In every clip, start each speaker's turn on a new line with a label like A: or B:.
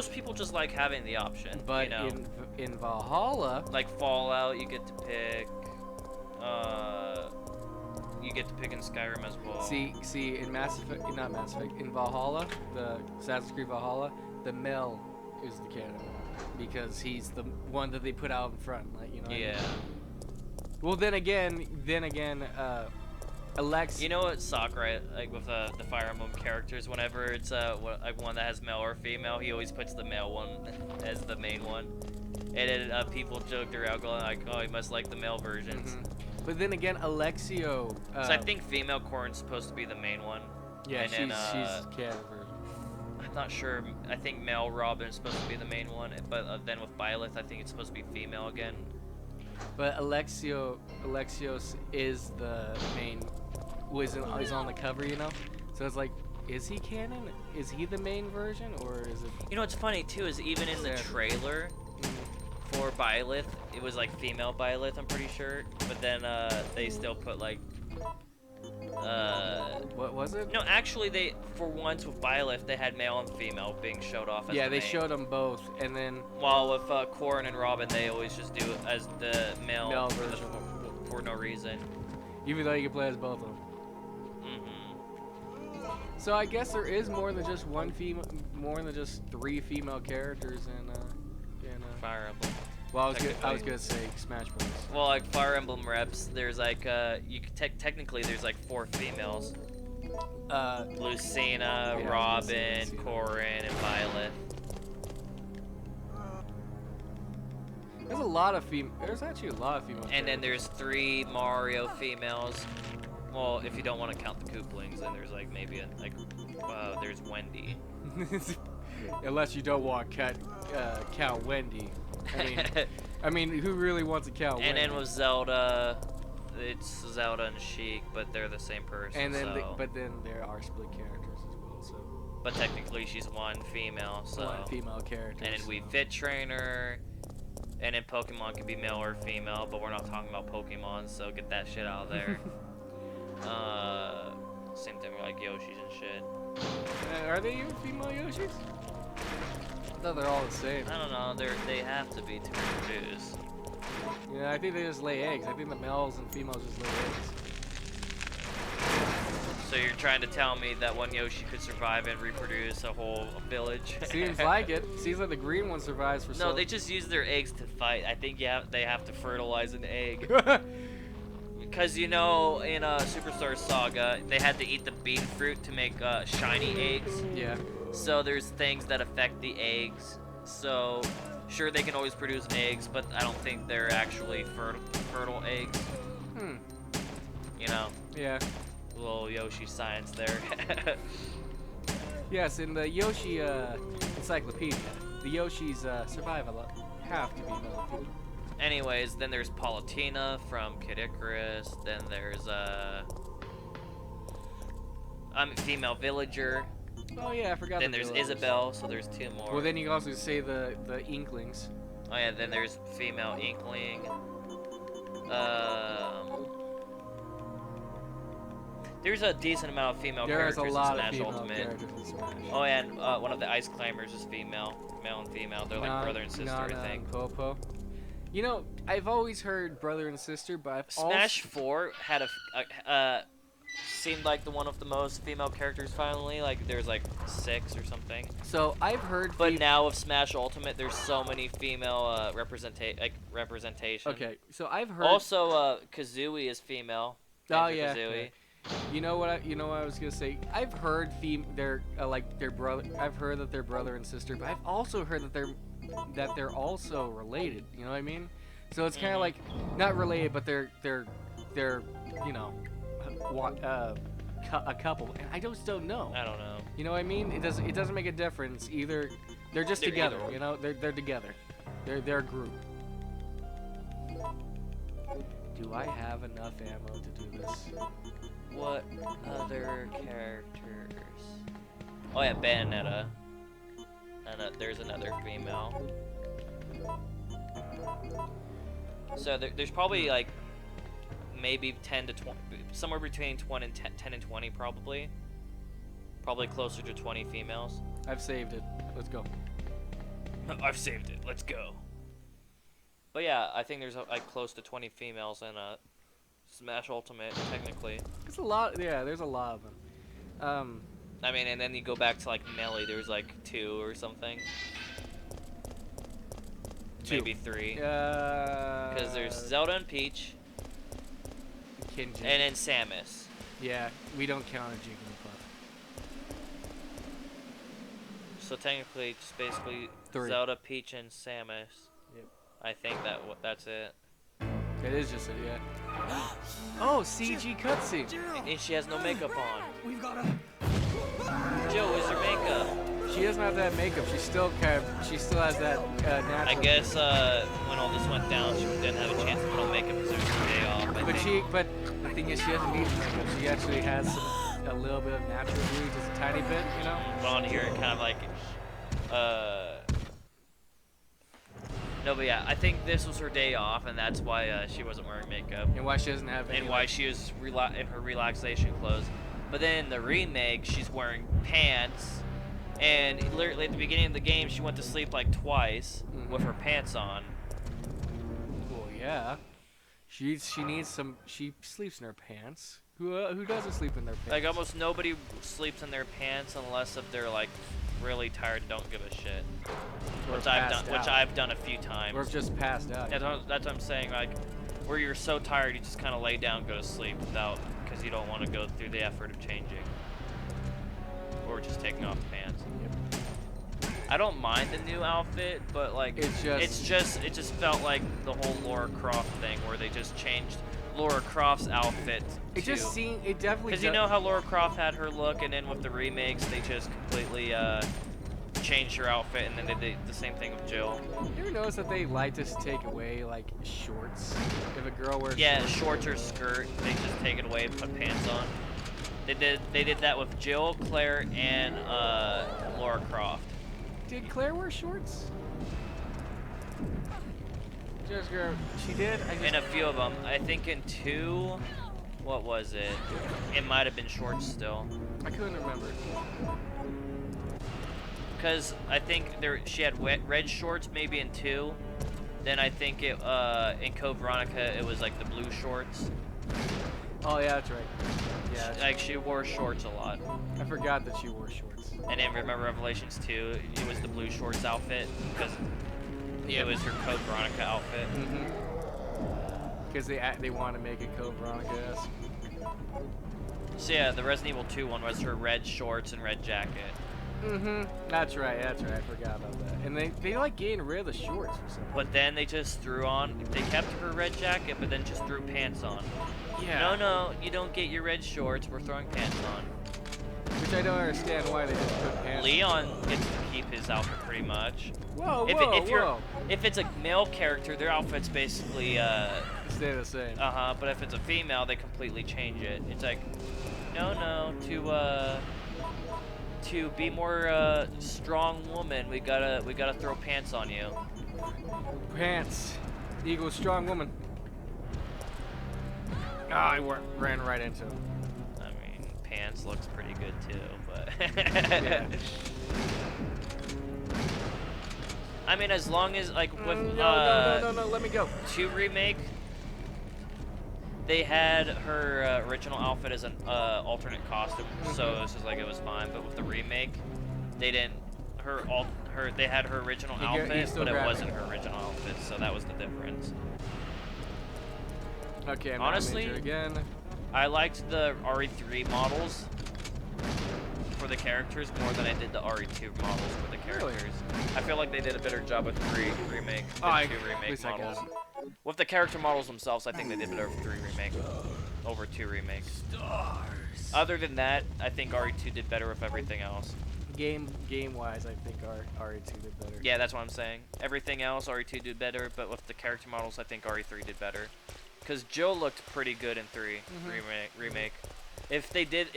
A: most people just like having the option.
B: But
A: you know?
B: in Valhalla,
A: like Fallout, you get to pick. You get to pick in Skyrim as well.
B: see, in Mass Effect, not Mass Effect, in Valhalla, the Assassin's Creed Valhalla, the male is the canon because he's the one that they put out in front, like, you know.
A: Yeah.
B: Well, then again, Alex.
A: You know what suck, right? Like with the Fire Emblem characters, whenever it's like one that has male or female, he always puts the male one as the main one, and then people joked around going like, "Oh, he must like the male versions."
B: But then again, Alexio.
A: So I think female Corrin's supposed to be the main one.
B: Yeah,
A: and
B: she's canon version.
A: I'm not sure. I think male Robin is supposed to be the main one, but then with Byleth, I think it's supposed to be female again.
B: But Alexios is the main. Is on the cover, you know. So it's like, is he canon? Is he the main version, or is it?
A: You know what's funny too is even in the trailer for Byleth, it was like female Byleth, I'm pretty sure. But then they still put like.
B: What was it?
A: No, actually, they for once with Byleth they had male and female being showed off. As
B: yeah,
A: the
B: they
A: main.
B: showed them both, and then.
A: While with Corrin and Robin, they always just do it as the male
B: version
A: for no reason.
B: Even though you can play as both of them. So I guess there is more than just more than just 3 female characters in
A: Fire Emblem.
B: Well, I was gonna say Smash Bros.
A: Well, like Fire Emblem reps, there's like you could technically there's like 4 females. Lucina,
B: yeah,
A: Robin,
B: Lucina.
A: Corrin, and Byleth.
B: There's a lot of There's actually a lot of female.
A: And then there's 3 Mario females. Well, if you don't want to count the Kooplings, then there's like maybe there's Wendy.
B: Unless you don't want to count Wendy. I mean, who really wants to count Wendy?
A: And then with Zelda, it's Zelda and Sheik, but they're the same person.
B: And then,
A: so.
B: but then there are split characters as well. So.
A: But technically, she's one female. So.
B: One female character.
A: And then we Fit Trainer. And then Pokemon can be male or female, but we're not talking about Pokemon, so get that shit out of there. Same thing with like Yoshis and shit.
B: Are they even female Yoshis? I thought they're all the same.
A: I don't know. They have to be to reproduce.
B: Yeah, I think they just lay eggs. I think the males and females just lay eggs.
A: So you're trying to tell me that one Yoshi could survive and reproduce a whole village?
B: Seems like it. Seems like the green one survives for.
A: No, they just use their eggs to fight. I think they have to fertilize an egg. Because, you know, in Superstar Saga, they had to eat the bean fruit to make shiny eggs.
B: Yeah.
A: So there's things that affect the eggs. So, sure, they can always produce eggs, but I don't think they're actually fertile eggs. You know?
B: Yeah.
A: A little Yoshi science there.
B: Yes, in the Yoshi encyclopedia, the Yoshis survive a lot. Have to be male.
A: Anyways, then there's Palutena from Kid Icarus. Then there's female villager.
B: Oh yeah, I forgot.
A: Then there's Isabelle, so there's 2 more.
B: Well, then you can also say the Inklings.
A: Oh yeah, then there's female Inkling. There's a decent amount of female characters in Smash Ultimate. Oh, and one of the Ice Climbers is female, male and female. They're like brother and sister, I think.
B: Popo. You know, I've always heard brother and sister, but I've
A: Smash 4 had seemed like the one of the most female characters finally. Like there's like 6 or something.
B: So I've heard.
A: But now with Smash Ultimate, there's so many female representation.
B: Okay, so I've heard.
A: Also, Kazooie is female.
B: Oh yeah.
A: Kazooie.
B: You know what I was gonna say. I've heard they're like their brother. I've heard that they're brother and sister, but I've also heard that they're also related. You know what I mean? So it's kind of like not related, but they're you know a couple. And I just don't know.
A: I don't know.
B: You know what I mean? It doesn't make a difference either. They're just together. You know, they're together. They're a group. Do I have enough ammo to do this?
A: What other characters? Oh yeah, Bayonetta. And there's another female. So there's probably like maybe 10 to 20, somewhere between 10 and 20 probably. Probably closer to 20 females.
B: I've saved it. Let's go.
A: I've saved it. Let's go. But yeah, I think there's like close to 20 females in Smash Ultimate, technically.
B: It's a lot. Yeah, there's a lot of them.
A: I mean, and then you go back to like Melee, there's like 2 or something. Maybe 3. Because there's Zelda and Peach.
B: Kinji.
A: And then Samus.
B: Yeah, we don't count a Jigglypuff.
A: So technically, it's basically
B: 3.
A: Zelda, Peach, and Samus.
B: Yep.
A: I think that's it.
B: It is just it, yeah. Oh, CG cutscene.
A: And she has no makeup on.
C: We've got to.
A: Jill, where's your makeup?
B: She doesn't have that makeup. She still has that natural.
A: I guess when all this went down, she didn't have a chance to put on makeup because it was her day off.
B: But the thing is, she doesn't need makeup. She actually has a little bit of natural beauty, just a tiny bit, you know.
A: But on here, it kind of like, no, but yeah, I think this was her day off, and that's why she wasn't wearing makeup.
B: And why she doesn't have any.
A: And why she was in her relaxation clothes. But then in the remake, she's wearing pants. And literally at the beginning of the game, she went to sleep like twice with her pants on.
B: Well, yeah. She needs some. She sleeps in her pants. Who doesn't sleep in their pants?
A: Like almost nobody sleeps in their pants unless if they're like really tired and don't give a shit. Which I've done a few times.
B: Or just passed out.
A: That's what I'm saying. Like where you're so tired, you just kind of lay down, and go to sleep because you don't want to go through the effort of changing. Or just taking off the pants.
B: Yep.
A: I don't mind the new outfit, but like it just felt like the whole Lara Croft thing where they just changed Lara Croft's outfit.
B: It definitely.
A: Because you know how Lara Croft had her look, and then with the remakes they just completely changed her outfit, and then they did the same thing with Jill.
B: You ever notice that they like to take away like shorts? If a girl wears
A: shorts or skirt, they just take it away and put pants on. They did that with Jill, Claire, and Lara Croft.
B: Did Claire wear shorts? Just girl, she did.
A: In a few of them, I think in 2, what was it? It might have been shorts still.
B: I couldn't remember.
A: Because I think she had red shorts maybe in 2. Then I think in Code Veronica it was like the blue shorts.
B: Oh yeah, that's right. Yeah.
A: Like she wore shorts a lot.
B: I forgot that she wore shorts.
A: And then remember Revelations 2, it was the blue shorts outfit because it was her Code Veronica outfit.
B: Because they want to make it Code Veronica-esque.
A: So yeah, the Resident Evil 2 one was her red shorts and red jacket.
B: That's right. I forgot about that. And they like getting rid of the shorts for some reason.
A: But then they just they kept her red jacket, but then just threw pants on.
B: Yeah.
A: No, you don't get your red shorts. We're throwing pants on.
B: Which I don't understand why they just put pants.
A: Leon gets to keep his outfit pretty much.
B: Whoa.
A: If it's a male character, their outfit's basically
B: stay the same.
A: But if it's a female, they completely change it. It's like, no, to be more strong woman, we gotta throw pants on you.
B: Pants equals strong woman. I ran right into him.
A: I mean, pants looks pretty good too, but
B: yeah.
A: I mean, as long as like with
B: no, let me go.
A: 2 remake, they had her original outfit as an alternate costume, so it was just like it was fine. But with the remake, they didn't. They had her original outfit, but it wasn't her original outfit, so that was the difference.
B: Okay,
A: honestly,
B: again.
A: I liked the RE3 models for the characters more than I did the RE2 models for the characters.
B: Really?
A: I feel like they did a better job with 3 remake than 2 remake models. With the character models themselves, I think they did better with 3 remake over 2 remake.
B: Stars.
A: Other than that, I think RE2 did better with everything else.
B: Game-wise, I think RE2 did better.
A: Yeah, that's what I'm saying. Everything else, RE2 did better, but with the character models, I think RE3 did better. Because Jill looked pretty good in 3 remake. If they did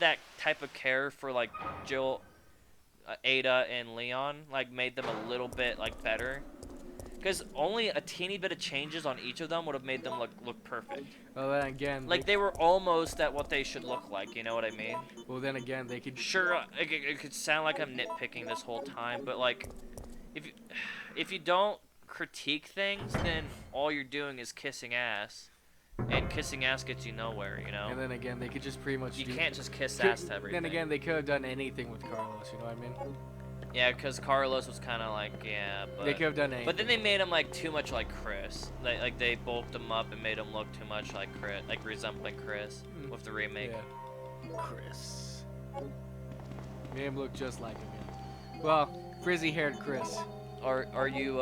A: that type of care for like Jill, Ada, and Leon, like made them a little bit like better. Because only a teeny bit of changes on each of them would have made them look perfect.
B: Well, then again,
A: like they were almost at what they should look like. You know what I mean?
B: Well, then again, they could.
A: Sure, it could sound like I'm nitpicking this whole time, but like, if you, if you don't critique things, then all you're doing is kissing ass, and kissing ass gets you nowhere, you know.
B: And then again, they could just pretty much
A: You
B: do.
A: can't just kiss ass to everything.
B: Then again, they could have done anything with Carlos. You know what I mean?
A: Yeah, because Carlos was kind of like, yeah, but
B: They could have done anything.
A: But then they made him like too much like Chris. Like they bulked him up and made him look too much like Chris, like resembling Chris with the remake.
B: Yeah. Chris. Made him look just like him. Yeah. Well, frizzy-haired Chris.
A: Are you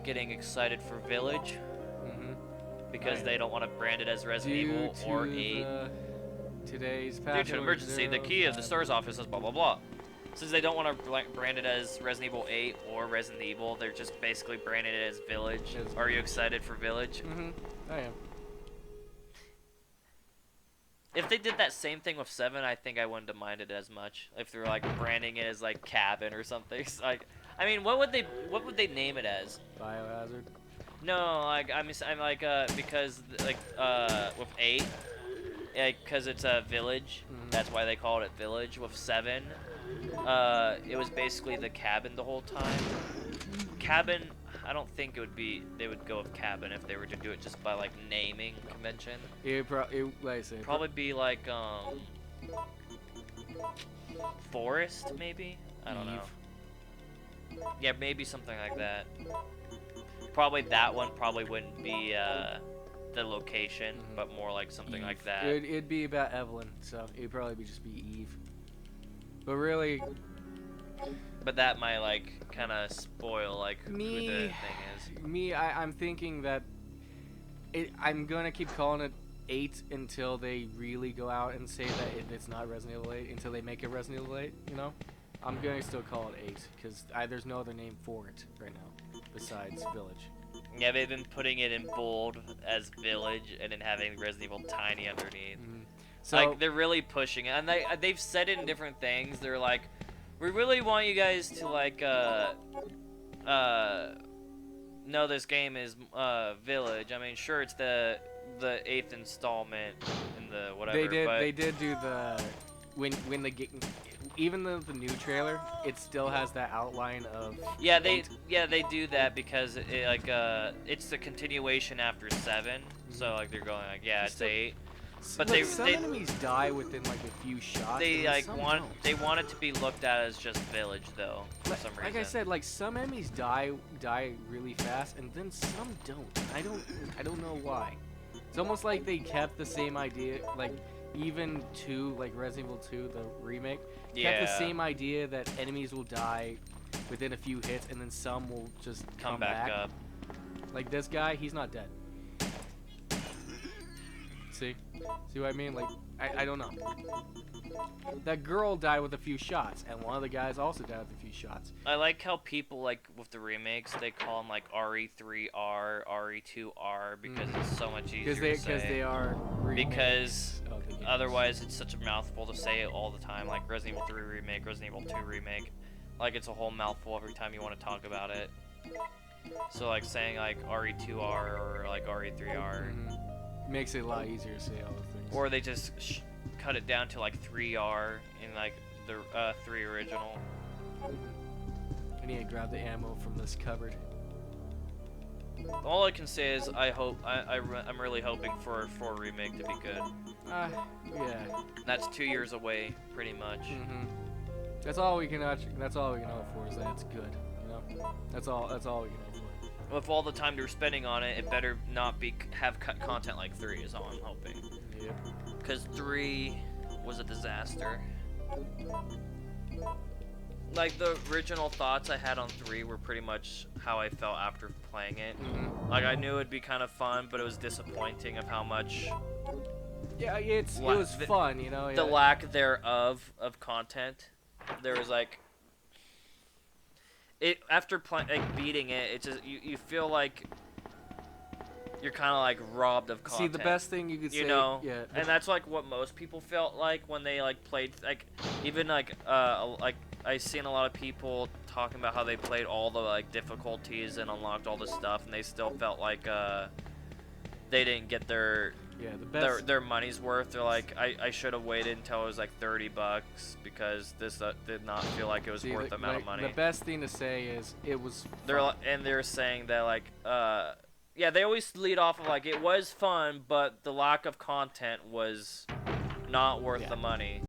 A: getting excited for Village?
B: Mm-hmm.
A: Because they don't want to brand it as Resident Evil or 8.
B: Today's
A: Due to an emergency, the key of the store's office is blah blah blah. Since they don't want to brand it as Resident Evil 8 or Resident Evil, they're just basically branding it as Village. Are you excited for Village?
B: Mm-hmm. I am.
A: If they did that same thing with 7, I think I wouldn't have minded as much. If they were like branding it as like Cabin or something. Like, I mean, what would they name it as?
B: Biohazard.
A: No, like I'm like because like with 8, because it's a village.
B: Mm-hmm.
A: That's why they called it Village. With 7, it was basically the cabin the whole time. Cabin, I don't think they would go with Cabin if they were to do it just by like naming convention.
B: Like I said,
A: Probably be like Forest maybe. I don't know. Yeah, maybe something like that. Probably that one probably wouldn't be the location, but more like something like that.
B: It'd be about Evelyn, so it'd probably just be Eve. But really,
A: but that might like kind of spoil like who the thing is.
B: I'm thinking that I'm gonna keep calling it 8 until they really go out and say that it's not Resident Evil 8, until they make it Resident Evil 8. You know, I'm gonna still call it 8 because there's no other name for it right now besides Village.
A: Yeah, they've been putting it in bold as Village and then having Resident Evil Tiny underneath.
B: So,
A: like they're really pushing it, and they've said it in different things. They're like, we really want you guys to like know this game is Village. I mean, sure, it's the 8th installment in the whatever.
B: They did do the when the game. Even though the new trailer, it still has that outline of.
A: Yeah, they do that because it's the continuation after 7. So like they're going like, yeah, it's 8. But
B: like, some enemies die within like a few shots.
A: They want it to be looked at as just Village though for some reason.
B: Like I said, like some enemies die really fast, and then some don't. I don't know why. It's almost like they kept the same idea, like even like Resident Evil 2, the remake, kept the same idea that enemies will die within a few hits, and then some will just come back
A: up.
B: Like this guy, he's not dead. See what I mean? Like, I don't know. That girl died with a few shots, and one of the guys also died with a few shots.
A: I like how people, like, with the remakes, they call them, like, RE3R, RE2R, because it's so much easier to say.
B: Because they are remakes.
A: Because otherwise it's such a mouthful to say it all the time, like Resident Evil 3 Remake, Resident Evil 2 Remake. Like, it's a whole mouthful every time you want to talk about it. So, like, saying, like, RE2R or, like, RE3R.
B: Makes it a lot easier to say all the things.
A: Or they just cut it down to like 3R in like the 3 original.
B: I need to grab the ammo from this cupboard.
A: All I can say is I'm really hoping for a 4 remake to be good.
B: Yeah.
A: That's 2 years away, pretty much.
B: That's all we can hope for is that it's good. You know, that's all we can hope for.
A: With all the time they're spending on it, it better not have cut content like 3 is all I'm hoping.
B: Yep.
A: Because 3 was a disaster. Like, the original thoughts I had on 3 were pretty much how I felt after playing it. Like, I knew it'd be kind of fun, but it was disappointing of how much...
B: Yeah, it was fun, you know?
A: The lack thereof of content. There was, like... After beating it, it's just you feel like you're kind of like robbed of content.
B: See, the best thing you could say,
A: you know,
B: yeah,
A: and that's like what most people felt like when they like played. Like even like I seen a lot of people talking about how they played all the like difficulties and unlocked all the stuff, and they still felt like they didn't get their
B: the best.
A: their money's worth. They're like, I should have waited until it was like $30 because this did not feel like it was worth the amount of money.
B: The best thing to say is it was.
A: They're saying that like yeah, they always lead off of like it was fun, but the lack of content was not worth the money.